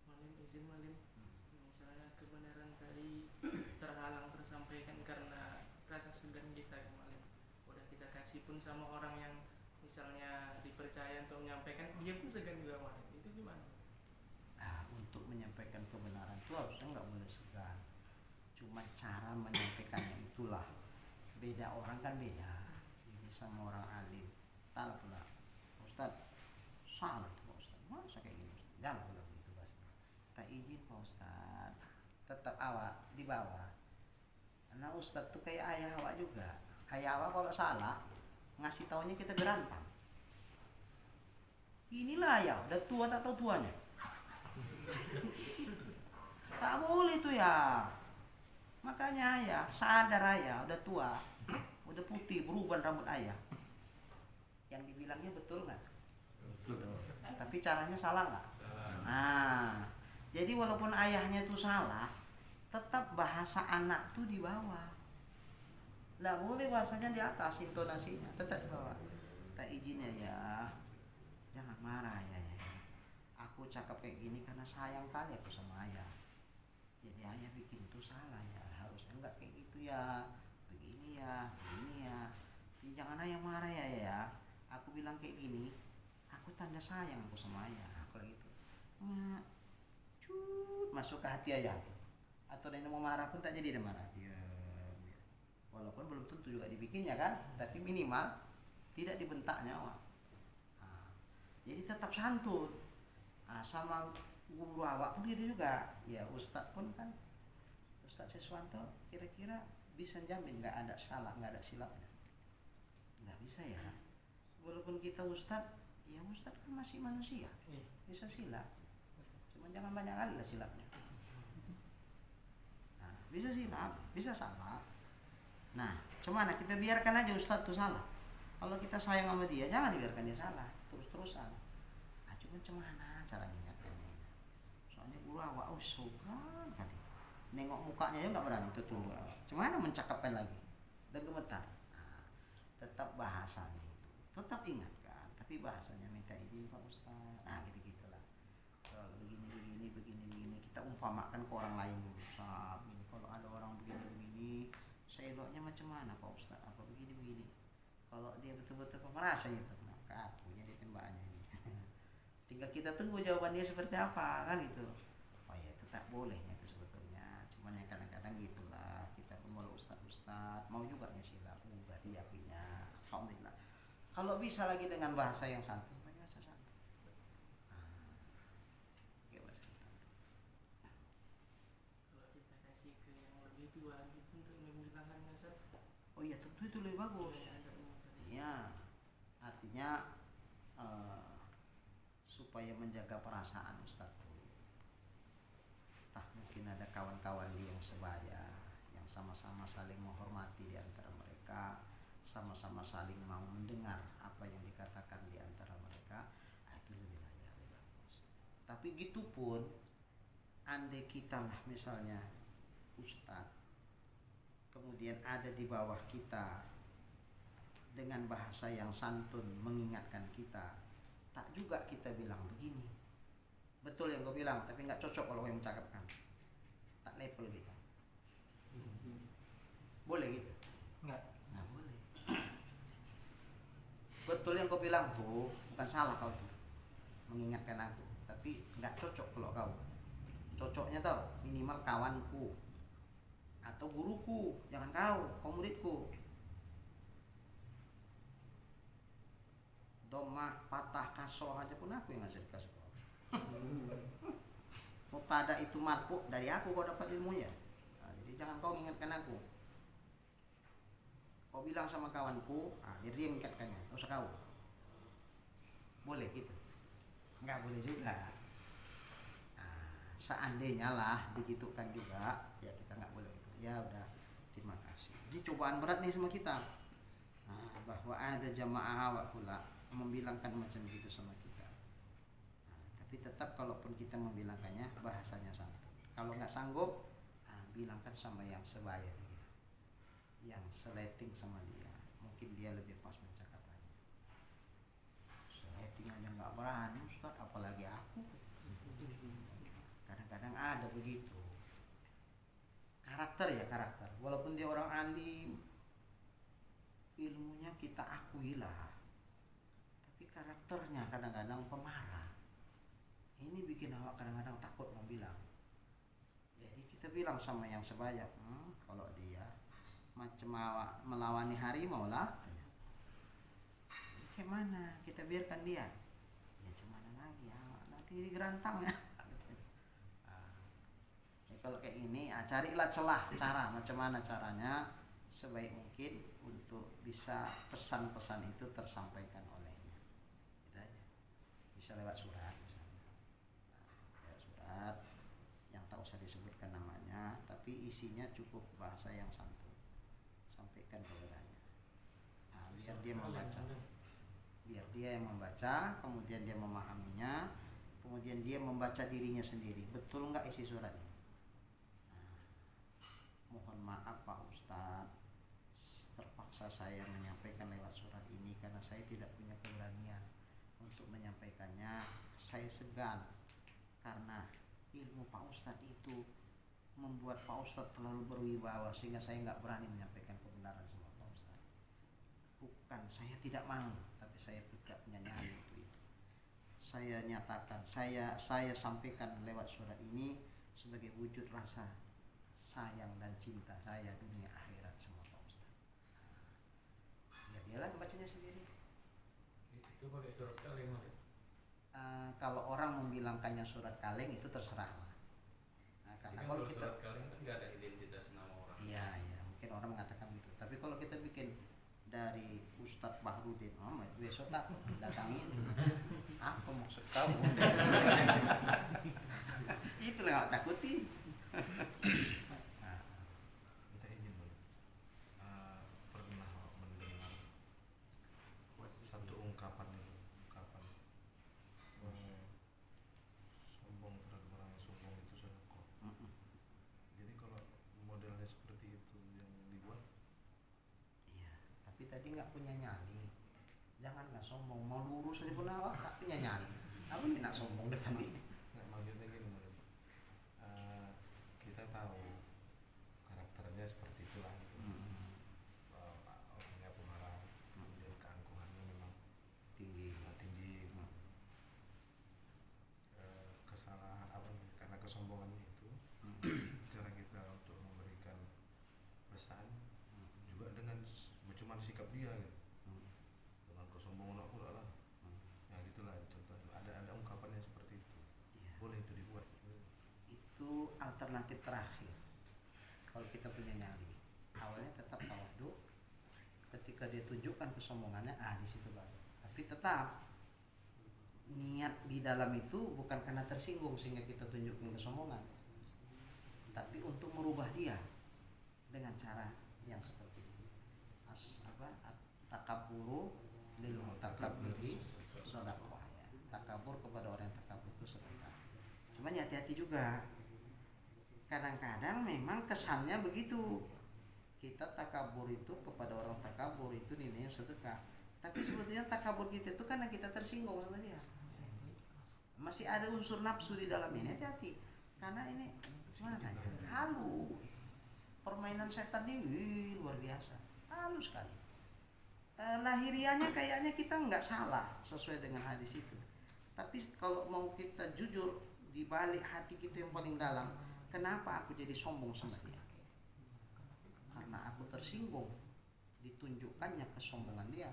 Malim izin malim, misalnya kebenaran tadi terhalang tersampaikan karena rasa segan kita ya malim. Udah kita kasih pun sama orang yang misalnya dipercaya untuk menyampaikan, dia pun segan juga malim. Itu gimana?
Untuk menyampaikan kebenaran itu harusnya nggak boleh segan. Cuma cara menyampaikannya itulah beda, orang kan beda. Ini sama orang alim, tak pula Ustaz salah tuh Pak Ustaz, masa kayak gini Ustaz? Jangan pula begitu Pak. Tak izin Pak Ustaz, tetap awak di bawah. Karena Ustaz tuh kayak ayah awak juga. Ayah awak kalau salah ngasih taunya kita gerantam. Inilah ayah, udah tua tak tahu tuanya. Tak boleh tuh ya. Makanya ayah, sadar ayah, udah tua, udah putih, beruban rambut ayah. Yang dibilangnya betul nggak? Betul. Tapi caranya salah nggak? Nah, jadi walaupun ayahnya itu salah, tetap bahasa anak tuh di bawah. Nggak boleh bahasanya di atas, intonasinya tetap di bawah. Tak izinnya ya, jangan marah ya. Aku cakap kayak gini karena sayang kali aku sama ayah. Jadi ayah bikin itu salah ya, harusnya enggak kayak gitu ya, begini ya, begini ya. Jadi jangan ayah marah ya. Aku bilang kayak gini, aku tanda sayang aku sama ayah. Aku gitu, masuk ke hati ayah. Atau dia mau marah pun tak jadi dia marah. Diam. Walaupun belum tentu juga dibikinnya kan, tapi minimal tidak dibentaknya awak. Jadi tetap santun. Sama guru awak pun gitu juga. Ya Ustadz pun kan, Ustadz Siswanto kira-kira bisa jamin nggak ada salah, nggak ada silapnya? Nggak bisa ya. Walaupun kita Ustadz, ya Ustadz kan masih manusia, bisa silap. Cuma jangan banyak kali lah silapnya. Bisa silap, bisa salah. Nah, cuman kita biarkan aja Ustadz tuh salah. Kalau kita sayang sama dia, jangan dibiarkan dia salah terus-terusan. Cuman cemana cara ngingatnya? Soalnya guru awak suka kali. Nengok mukanya aja nggak berani itu tunduk awak. Cemana mencakapkan lagi? Dan gemetar. Tetap bahasanya itu. Tetap ingatkan, tapi bahasanya minta izin Pak Ustaz. Gitu-gitulah. Kalau begini kita umpamakan ke orang lain dulu. Kalau ada orang begini, seeloknya macam mana Pak Ustaz? Apa begini? Kalau dia betul-betul pemerasa gitu, maka aku jadi tembakannya ini. Tinggal kita tunggu jawaban dia seperti apa kan gitu. Oh ya itu tak bolehnya itu sebetulnya. Cuman yang kadang-kadang gitulah, kita pun walau ustaz mau juga silap, berarti diakuinya. Alhamdulillah. Kalau bisa lagi dengan bahasa yang santun, bahasa santun.
Kalau kita kasih ke yang lebih tua gitu untuk menghilangkan nasab.
Oh iya tentu itu lebih bagus. Iya. Artinya supaya menjaga perasaan Ustaz tuh. Mungkin ada kawan-kawan dia yang sebaya, yang sama-sama saling menghormati di antara mereka, sama-sama saling mau mendengar apa yang dikatakan di antara mereka. Itu lebih layak, lebih bagus. Tapi gitu pun, andai kita lah misalnya Ustaz, kemudian ada di bawah kita dengan bahasa yang santun mengingatkan kita, tak juga kita bilang begini. Betul yang kau bilang, tapi nggak cocok kalau yang mencakapkan. Tak level kita. Boleh gitu? Nggak boleh. Betul yang kau bilang tuh, bukan salah kau tuh mengingatkan aku, tapi nggak cocok kalau kau. Cocoknya tau minimal kawanku atau guruku, jangan kau muridku. Domah, patah, kasroh aja pun aku yang ngasih kasih kau. Mubtada itu marfu dari aku kau dapat ilmunya. Jadi jangan kau mengingatkan aku. kau bilang sama kawanku, biar dia mengikatkannya, gak usah kau. Boleh gitu? Nggak boleh juga. Seandainya lah digitukan juga, ya kita nggak boleh gitu. Ya udah, terima kasih. Ini cobaan berat nih sama kita. Bahwa ada jamaah awak pula membilangkan macam gitu sama kita. Tapi tetap kalaupun kita membilangkannya, bahasanya santun. Kalau nggak sanggup, bilangkan sama yang sebaya dia, yang seleting sama dia. Mungkin dia lebih pas mencakapannya. Seleting aja nggak berani Ustaz, apalagi aku. Kadang-kadang ada begitu. Karakter ya karakter. Walaupun dia orang alim, ilmunya kita akuilah, tapi karakternya kadang-kadang pemarah. Ini bikin awak kadang-kadang takut mau bilang. Jadi kita bilang sama yang sebaya, kalau dia macam awak melawani harimau lah, gimana kita biarkan dia? Ya gimana lagi awak nanti digerantang ya. Kalau kayak ini, carilah celah cara macam mana caranya sebaik mungkin untuk bisa pesan-pesan itu tersampaikan olehnya. Itu aja. Bisa lewat surat misalnya. Lewat surat yang tak usah disebutkan namanya, tapi isinya cukup bahasa yang santun. Sampaikan kepadanya. Biar dia membaca. Biar dia yang membaca, kemudian dia memahaminya, kemudian dia membaca dirinya sendiri. Betul enggak isi surat ini? Mohon maaf Pak Ustadz, terpaksa saya menyampaikan lewat surat ini karena saya tidak punya keberanian untuk menyampaikannya. Saya segan karena ilmu Pak Ustadz itu membuat Pak Ustadz terlalu berwibawa sehingga saya nggak berani menyampaikan kebenaran sama Pak Ustadz. Bukan, saya tidak mau, tapi saya tidak punya nyali untuk itu. Saya nyatakan, saya sampaikan lewat surat ini sebagai wujud rasa sayang dan cinta saya dunia akhirat sama Pak Ustaz. Ya dialah bacanya sendiri.
Itu pakai surat kaleng mana?
Kalau orang membilangkannya surat kaleng itu terserah lah. Karena kalau kita
surat kaleng kan nggak ada identitas nama orang.
Iya, mungkin orang mengatakan gitu. Tapi kalau kita bikin dari Ustadz Bahrudin, besok tak datangin. Apa maksud kamu? Itulah yang takuti.
Satu ungkapan sombong terhadap orang yang sombong itu sedekah. Jadi kalau modelnya seperti itu yang dibuat,
iya, tapi tadi nggak punya nyali. Jangan nggak sombong, mau lurus aja pun awak tak punya nyali. Apa nih nak sombong depan ini?
nggak, maksudnya gini, kita tahu karakternya seperti itulah. Orangnya pemarah, kemudian keangkuhannya memang tinggi. Kesalahan karena kesombongannya itu, cara kita untuk memberikan pesan juga dengan cuma sikap dia gitu. Dengan kesombongan aku lah. Ya gitulah, contohnya ada ungkapannya seperti itu.
Iya.
Boleh itu dibuat.
Itu alternatif terakhir. Kalau kita punya nyali, awalnya tetap tawadhu. Ketika dia tunjukkan kesombongannya, di situ baru. Tapi tetap niat di dalam itu bukan karena tersinggung sehingga kita tunjukkan kesombongan, tapi untuk merubah dia dengan cara yang seperti ini. Takaburu lil mutakabbiri sedekah. Takabur kepada orang yang takabur itu sedekah. Cuman hati-hati juga. Kadang-kadang memang kesannya begitu. Kita takabur itu kepada orang takabur itu nilainya sedekah. Tapi sebetulnya takabur kita itu karena kita tersinggung sama dia. Masih ada unsur nafsu di dalam ini, hati-hati. Karena ini gimana ya? Halus. Permainan setan ini luar biasa. Halus sekali. Lahiriahnya kayaknya kita nggak salah sesuai dengan hadis itu. Tapi kalau mau kita jujur di balik hati kita yang paling dalam, kenapa aku jadi sombong sama dia? Karena aku tersinggung ditunjukkannya kesombongan dia.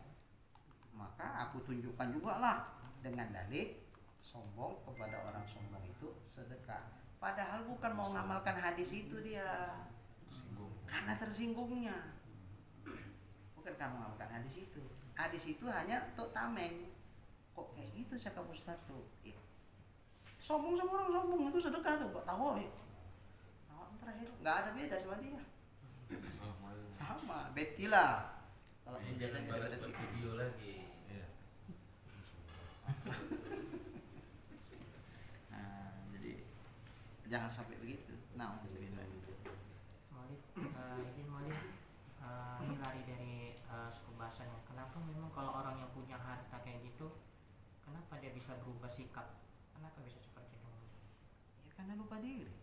Maka aku tunjukkan juga lah dengan dalil sombong kepada orang sombong itu sedekah. Padahal bukan mau ngamalkan hadis itu dia, karena tersinggungnya. bukan kamu ngamalkan hadis itu. Hadis itu hanya untuk tameng. Kok kayak gitu cakap Ustaz tuh? Ya. Sombong sama orang sombong itu sedekah tuh, kok tahu ya? Awak terakhir nggak ada beda sama dia. Sama, betilah. Kalau
Ini
beda
jangan
jadi
balas
beda
buat
tipis.
video lagi.
Iya.
Nah, jadi jangan sampai begitu. Nah,
Maulid, izin Maulid, ini lari dari pembahasannya. Kenapa memang kalau orang yang punya harta kayak gitu, kenapa dia bisa berubah sikap? Kenapa bisa seperti itu?
ya karena lupa diri.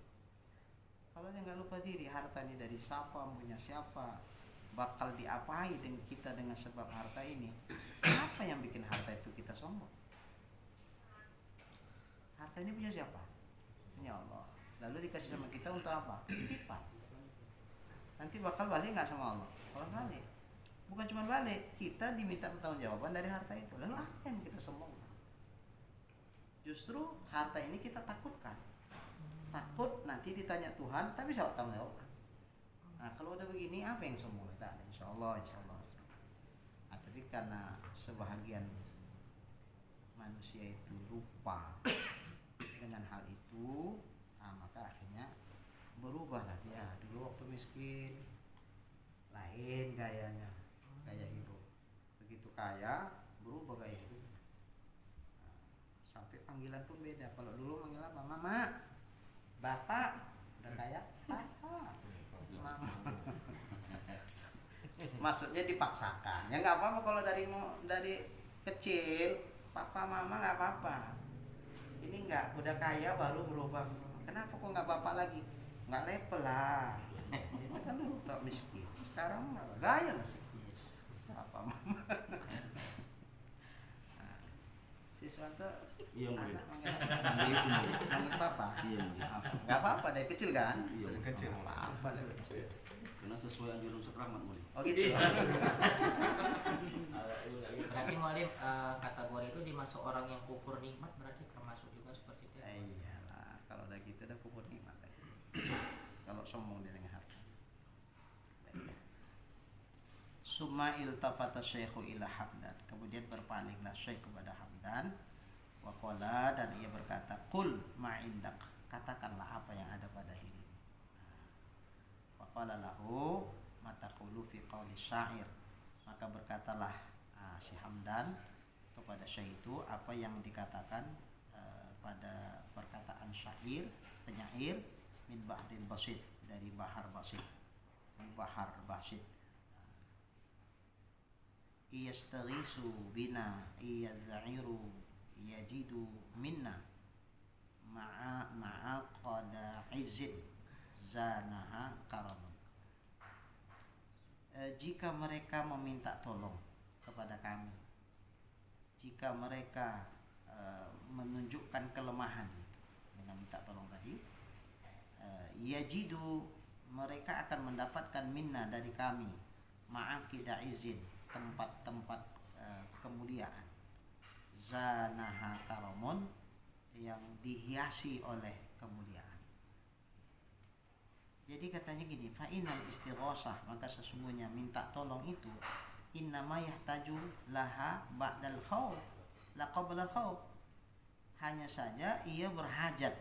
Kalau dia nggak lupa diri, harta ini dari siapa, punya siapa, bakal diapai dengan kita dengan sebab harta ini. Apa yang bikin harta itu kita sombong? Harta ini punya siapa? Punya Allah. Lalu dikasih sama kita untuk apa? Titipan. Nanti bakal balik nggak sama Allah? Kalau balik, bukan cuma balik, kita diminta pertanggungjawaban dari harta itu. Lalu apa yang kita sombongkan? Justru harta ini kita takutkan. Takut nanti ditanya Tuhan, tapi siapa tanggung jawab? Nah, kalau udah begini apa yang sombong kita? Insya Allah, insya Allah. Nah, tapi karena sebahagian manusia itu lupa dengan hal itu, nah, maka akhirnya berubahlah dia. Dulu waktu miskin lain gayanya, gaya hidup. Begitu kaya berubah gaya hidup. Nah, sampai panggilan pun beda. Kalau dulu manggil apa? Mama, bapak, udah kaya, papa, mama. Maksudnya dipaksakan. Ya nggak apa-apa kalau dari kecil papa mama nggak apa-apa. Ini nggak, udah kaya baru berubah. Kenapa kok nggak bapak lagi? Nggak level lah. Itu kan dulu tak miskin. Sekarang nggak gaya lah sedikit. Papa mama. Nah, siswanto
Iya mungkin.
anak manggil papa.
Iya mungkin.
Nggak apa-apa dari kecil kan?
Iya
Dari kecil.
Nggak apa-apa dari kecil.
Karena sesuai anjuran Ustaz Rahmat mulai.
Oh gitu.
Berarti Maulid kategori itu dimasuk orang yang kufur nikmat, berarti termasuk juga seperti itu.
Iyalah, kalau udah gitu udah kubur nikmat lagi. Kalau sombong dia dengan harta. Baik. Summa iltafata syekhu ila Hamdan. Kemudian berpalinglah syekh kepada Hamdan. Wa qala, dan ia berkata, qul ma indak. Katakanlah apa yang ada pada dirimu. Wa qala lahu ma taqulu fi qawli syair. Maka berkatalah si Hamdan kepada syekh itu apa yang dikatakan pada perkataan syair, penyair, min bahril basit, dari bahar basit, ini bahar basit. Iyastaghisu bina iyaz'iru yajidu minna ma'a qada izzin zanaha karamun. Jika mereka meminta tolong kepada kami, jika mereka menunjukkan kelemahan dengan minta tolong tadi, yajidu, mereka akan mendapatkan minna dari kami, ma'aqida izin, tempat-tempat kemuliaan, zanaha karamun, yang dihiasi oleh kemuliaan. Jadi katanya gini, fa innal istighosah, maka sesungguhnya minta tolong itu innama yahtaju laha ba'dal khauf la qabla al khauf. Hanya saja ia berhajat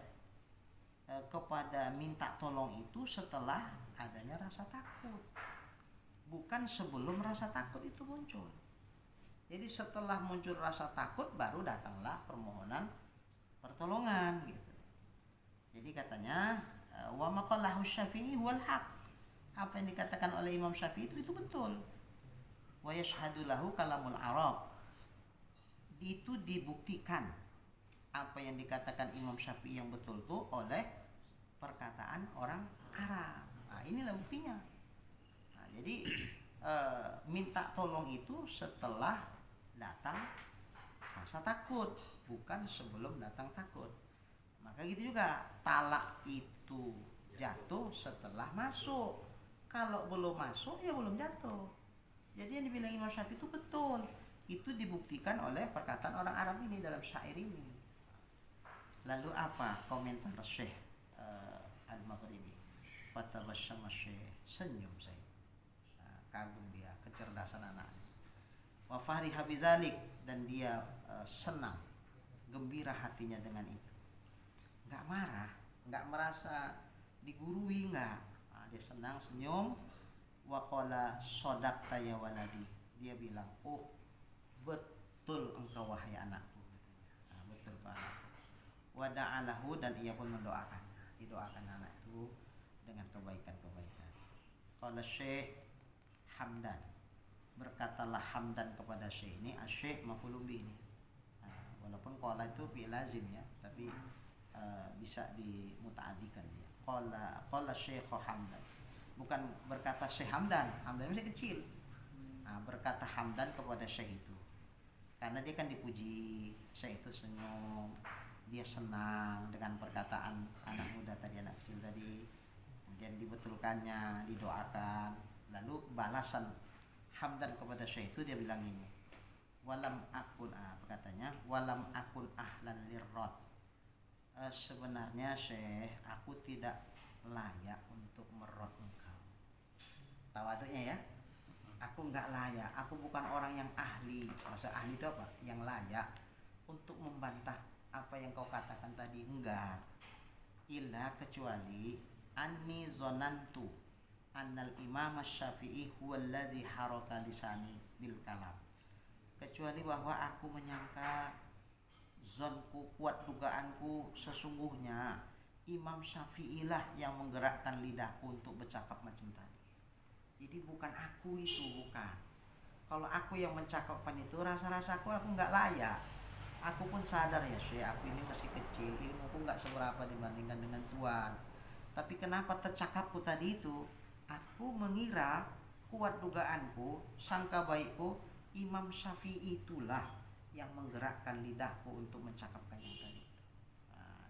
kepada minta tolong itu setelah adanya rasa takut, bukan sebelum rasa takut itu muncul. Jadi setelah muncul rasa takut baru datanglah permohonan pertolongan gitu. Jadi katanya wa maqalahu Syafi'i wal haq, apa yang dikatakan oleh Imam Syafi'i itu betul. Wa yashhadu lahu kalamul Arab, itu dibuktikan apa yang dikatakan Imam Syafi'i yang betul tuh oleh perkataan orang Arab. Nah, inilah buktinya. Nah, jadi minta tolong itu setelah datang rasa takut, bukan sebelum datang takut. Maka gitu juga, talak itu jatuh setelah masuk. Kalau belum masuk ya belum jatuh. Jadi yang dibilang Imam Syafi'i itu betul. Itu dibuktikan oleh perkataan orang Arab ini dalam syair ini. Lalu apa komentar Syekh Al-Maghribi? Fatabassama Syekh, senyum saya. Nah, kagum dia kecerdasan anaknya. Wa fariha bidzalik, dan dia senang, gembira hatinya dengan itu. Enggak marah, enggak merasa digurui, enggak. Dia senang, senyum. Wa qala shadaqta ya waladi. Dia bilang, "Oh, betul engkau wahai anakku." Betul Pak. Wa da'alahu, dan ia pun mendoakan. Didoakan anak itu dengan kebaikan-kebaikan. Qala Syekh Hamdan, berkatalah Hamdan kepada Syekh. Ini Syekh maf'ulun bih ini. Walaupun qala itu fi'il lazim ya, tapi bisa dimuta'addikan dia. Qala Syekh Hamdan. Bukan berkata Syekh Hamdan, Hamdan masih kecil. Berkata Hamdan kepada Syekh itu. Karena dia kan dipuji, Syekh itu senyum, dia senang dengan perkataan anak muda tadi, anak kecil tadi. Kemudian dibetulkannya, didoakan. Lalu balasan Hamdan kepada Syekh itu dia bilang ini, walam akun, katanya walam akun ahlan lirrad. Sebenarnya Syekh, aku tidak layak untuk merod engkau. Tawaduknya ya, aku enggak layak, aku bukan orang yang ahli. Maksud ahli itu apa? Yang layak untuk membantah apa yang kau katakan tadi, enggak. Illa, kecuali anni zonantu annal imam Syafi'i huwa alladhi haraka lisani bil kalam. Kecuali bahwa aku menyangka, zonku, kuat dugaanku, sesungguhnya Imam Syafi'i lah yang menggerakkan lidahku untuk bercakap macam tadi. Jadi bukan aku itu, bukan. Kalau aku yang mencakapkan itu, rasa-rasaku aku enggak layak. Aku pun sadar ya Syekh, aku ini masih kecil, ilmuku enggak seberapa dibandingkan dengan Tuan. Tapi kenapa tercakapku tadi itu? Aku mengira, kuat dugaanku, sangka baikku, Imam Syafi'i itulah yang menggerakkan lidahku untuk mencakapkan yang tadi.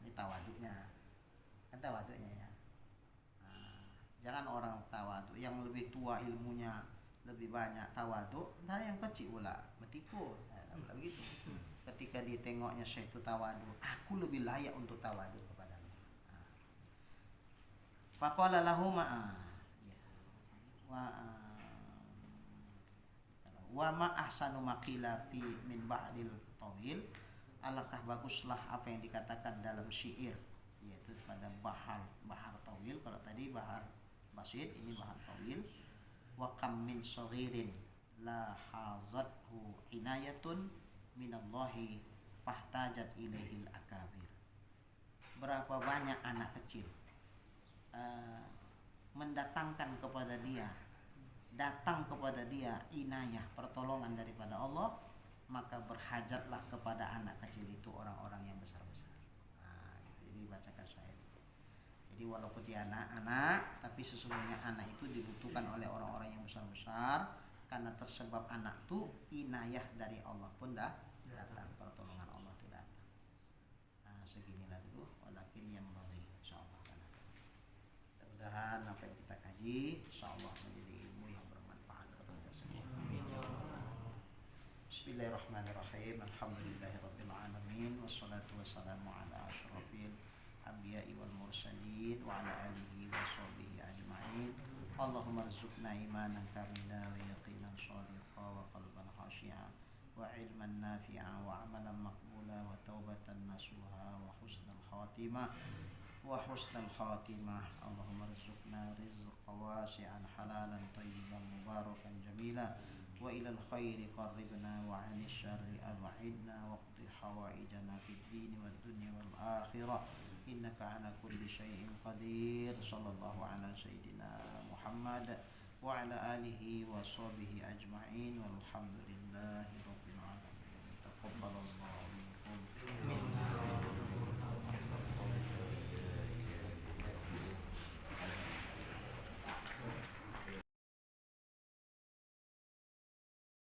Ini tawaduknya. Kan tawaduknya ya. Jangan orang tawaduk yang lebih tua ilmunya, lebih banyak tawaduk, nah yang kecil pula metiku. Begitu. Ketika ditengoknya Syekh itu tawaduk, aku lebih layak untuk tawaduk kepadanya. Faqala lahu wa ma ahsanu maqila fi min ba'dil tawil. Alangkah baguslah apa yang dikatakan dalam syair, yaitu pada bahar tawil. Kalau tadi bahar basit, ini bahar tawil. Wa kam min saghirin la hazathu inayatun minallahi fahtajat ilaihil akabir. Berapa banyak anak kecil mendatangkan kepada dia, datang kepada dia inayah, pertolongan daripada Allah, maka berhajatlah kepada anak kecil itu orang-orang yang besar-besar. Jadi bacakan saya. Jadi walaupun dia anak-anak, tapi sesungguhnya anak itu dibutuhkan oleh orang-orang yang besar-besar, karena tersebab anak itu inayah dari Allah pun datang, pertolongan Allah itu datang. Seginilah dulu, walakin yang bagi insyaallah. Mudah-mudahan apa yang kita kaji insyaallah menjadi ilmu yang bermanfaat kepada kita semua. Bismillahirrahmanirrahim. Alhamdulillahirabbil alamin, wassalatu wassalamu ala asyrofil anbiya'i wal mursalin wa ala alihi wa sahbihi ajma'in. Allahumma rzuqna imanan kamila wa yaqinan shadiqa wa qalban khashi'a wa ilman nafi'a wa amalan maqbula wa taubatan nasuha wa husnal khatimah Allahumma rzuqna rizqan wasi'an halalan tayyiban mubarakan jamila wa ilal khairi qarribna wa 'anil syarri ab'idna wa qdi hawaijana fid din wad dunya wal akhirah innaka 'ala kulli syai'in qadir. Sallallahu ala sayyidina Muhammad wa ala alihi wa sahbihi ajma'in walhamdulillahi rabbil alamin. Taqabbalallahu minkum.